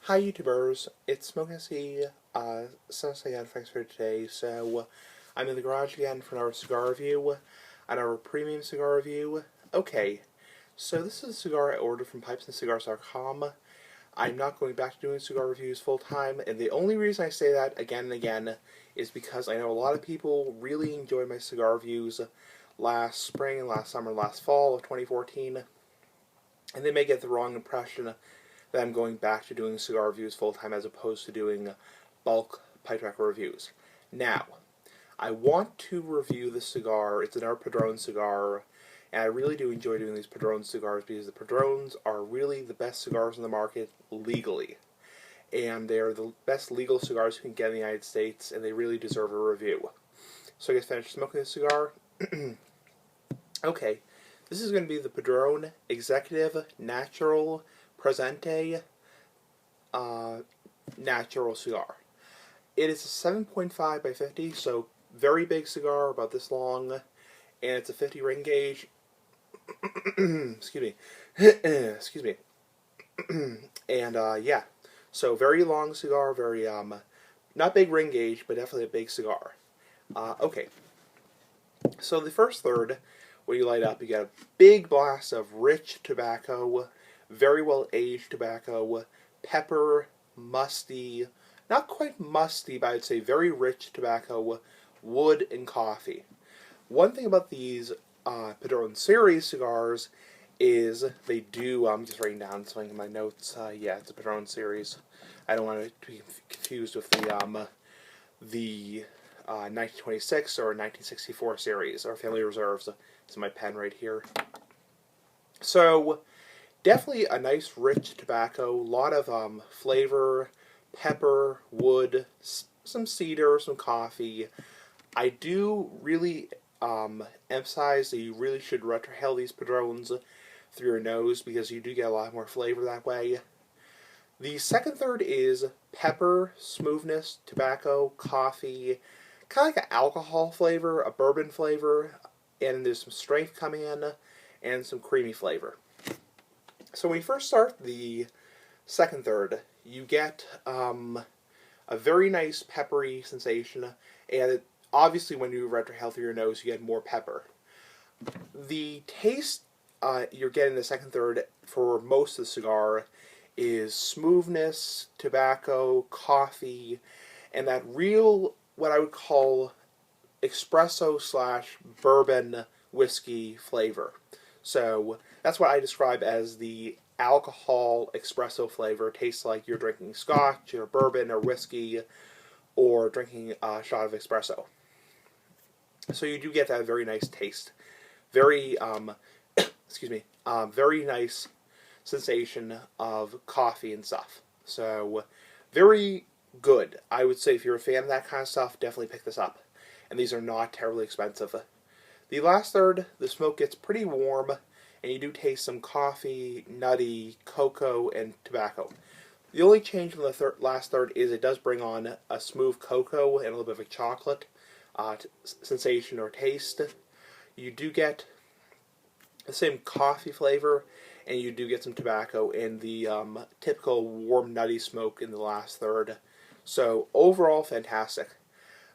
Hi YouTubers, it's Smokey. Again, thanks for today. I'm in the garage again for our cigar review, and our premium cigar review. Okay, so this is a cigar I ordered from pipesandcigars.com. I'm not going back to doing cigar reviews full time, and the only reason I say that again and again is because I know a lot of people really enjoyed my cigar reviews last spring, last summer, last fall of 2014, and they may get the wrong impression that I'm going back to doing cigar reviews full time as opposed to doing bulk pipe tobacco reviews. Now, I want to review the cigar. It's another Padron cigar, and I really do enjoy doing these Padron cigars because the Padrones are really the best cigars in the market legally. And they're the best legal cigars you can get in the United States, and they really deserve a review. So I guess finished smoking the cigar. Okay, this is going to be the Padron Executive Natural Presidente Natural Cigar. It is a 7.5 by 50, so very big cigar, about this long, and it's a 50 ring gauge. Excuse me. Excuse me. And yeah, so very long cigar, very not big ring gauge, but definitely a big cigar. Okay, so the first third, when you light up, you get a big blast of rich tobacco, very well aged tobacco, pepper, musty, not quite musty, but I'd say very rich tobacco, wood, and coffee. One thing about these Padron series cigars is they do, I'm just writing down something in my notes, yeah, it's a Padron series. I don't want to be confused with the 1926 or 1964 series, or Family Reserves. It's my pen right here. So, definitely a nice rich tobacco, a lot of flavor, pepper, wood, some cedar, some coffee. I do really emphasize that you really should retrohale these Padrones through your nose because you do get a lot more flavor that way. The second third is pepper, smoothness, tobacco, coffee, kind of like an alcohol flavor, a bourbon flavor, and there's some strength coming in, and some creamy flavor. So when you first start the second third, you get a very nice peppery sensation, and obviously when you retrohale through your nose, you get more pepper. The taste you're getting in the second third for most of the cigar is smoothness, tobacco, coffee, and that real, what I would call espresso slash bourbon whiskey flavor. So that's what I describe as the alcohol espresso flavor. It tastes like you're drinking scotch or bourbon or whiskey or drinking a shot of espresso. So you do get that very nice taste. Very, excuse me, very nice sensation of coffee and stuff. So very good. I would say if you're a fan of that kind of stuff, definitely pick this up. And these are not terribly expensive. The last third, the smoke gets pretty warm, and you do taste some coffee, nutty, cocoa, and tobacco. The only change from the last third is it does bring on a smooth cocoa and a little bit of a chocolate sensation or taste. You do get the same coffee flavor, and you do get some tobacco and the typical warm, nutty smoke in the last third. So overall, fantastic.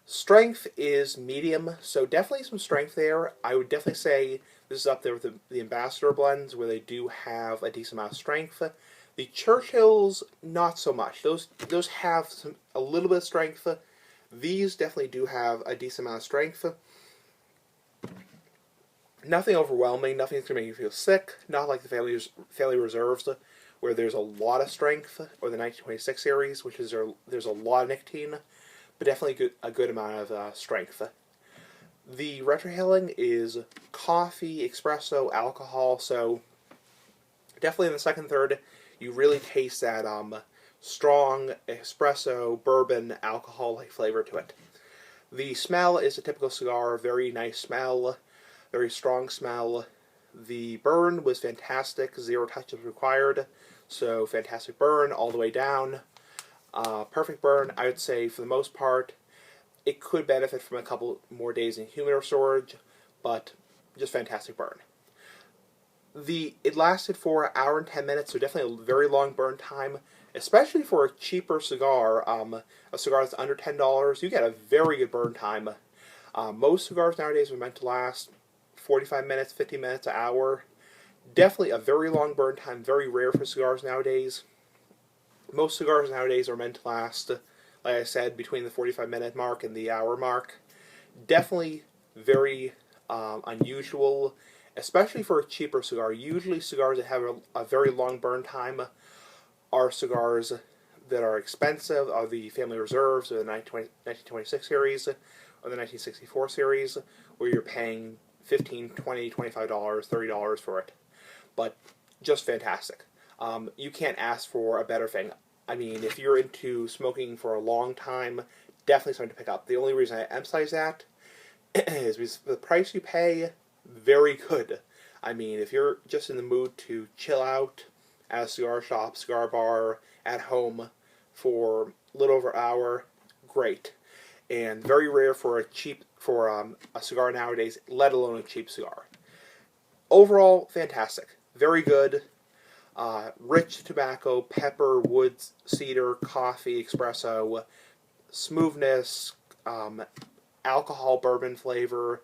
Strength is medium, so definitely some strength there. I would definitely say this is up there with the Ambassador blends, where they do have a decent amount of strength. The Churchills, not so much. Those have a little bit of strength. These definitely do have a decent amount of strength. Nothing overwhelming, nothing that's going to make you feel sick. Not like the Family Reserves, where there's a lot of strength, or the 1926 series, which is there's a lot of nicotine, but definitely a good amount of strength. The retrohaling is coffee, espresso, alcohol, so definitely in the second third, you really taste that strong espresso, bourbon, alcohol-like flavor to it. The smell is a typical cigar, very nice smell, very strong smell. The burn was fantastic, 0 touches required, so fantastic burn all the way down. Perfect burn. I would say for the most part it could benefit from a couple more days in humidor storage, but just fantastic burn. It lasted for an hour and 10 minutes, so definitely a very long burn time, especially for a cheaper cigar. A cigar that's under $10, you get a very good burn time. Most cigars nowadays are meant to last 45 minutes, 50 minutes, an hour. Definitely a very long burn time, very rare for cigars nowadays. Most cigars nowadays are meant to last, like I said, between the 45-minute mark and the hour mark. Definitely very unusual, especially for a cheaper cigar. Usually cigars that have a very long burn time are cigars that are expensive, are the Family Reserves, or the 1926 series, or the 1964 series, where you're paying $15, $20, $25, $30 for it. But just fantastic. You can't ask for a better thing. I mean, if you're into smoking for a long time, definitely something to pick up. The only reason I emphasize that is because the price you pay, very good. I mean, if you're just in the mood to chill out at a cigar shop, cigar bar, at home for a little over an hour, great. And very rare for a cigar nowadays, let alone a cheap cigar. Overall, fantastic. Very good. Rich tobacco, pepper, wood, cedar, coffee, espresso, smoothness, alcohol, bourbon flavor,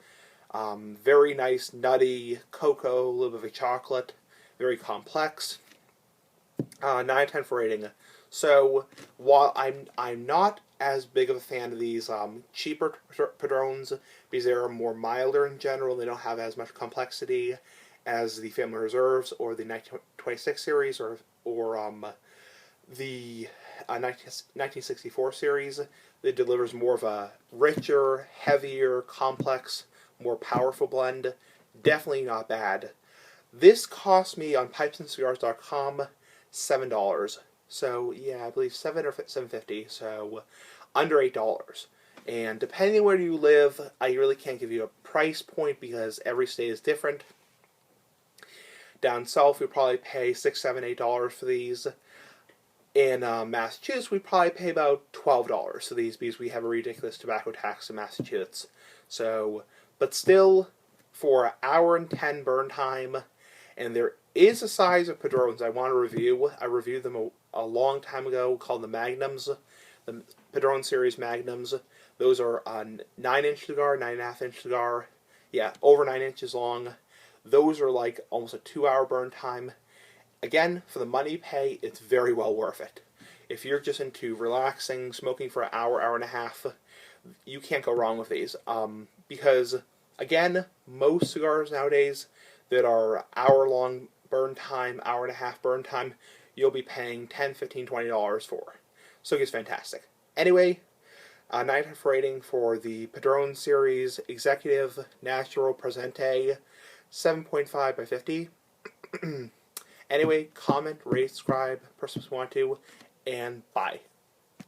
very nice, nutty, cocoa, a little bit of a chocolate, very complex. 9 out of 10 for rating. So, while I'm not as big of a fan of these cheaper Padrones, because they're more milder in general, they don't have as much complexity as the Family Reserves or the 1926 series or the 1964 series. That delivers more of a richer, heavier, complex, more powerful blend. Definitely not bad. This cost me on pipesandcigars.com $7. So yeah, I believe $7 or $7.50. So under $8. And depending on where you live, I really can't give you a price point because every state is different. Down south, we probably pay $6, $7, $8 for these. In Massachusetts, we probably pay about $12 for these because we have a ridiculous tobacco tax in Massachusetts. So, but still, for an hour and 10 burn time, and there is a size of Padrones I want to review. I reviewed them a long time ago called the Magnums, the Padron series Magnums. Those are a 9-inch cigar, 9.5-inch cigar. Yeah, over 9 inches long. Those are like almost a 2-hour burn time. Again, for the money you pay, it's very well worth it. If you're just into relaxing, smoking for an hour, hour and a half, you can't go wrong with these. Because, again, most cigars nowadays that are hour-long burn time, hour and a half burn time, you'll be paying $10, $15, $20 for. So it's fantastic. Anyway, 9 out of 10 rating for the Padron series Executive Natural Presidente, 7.5 by 50. Anyway, comment, rate, subscribe, person who want to, and bye.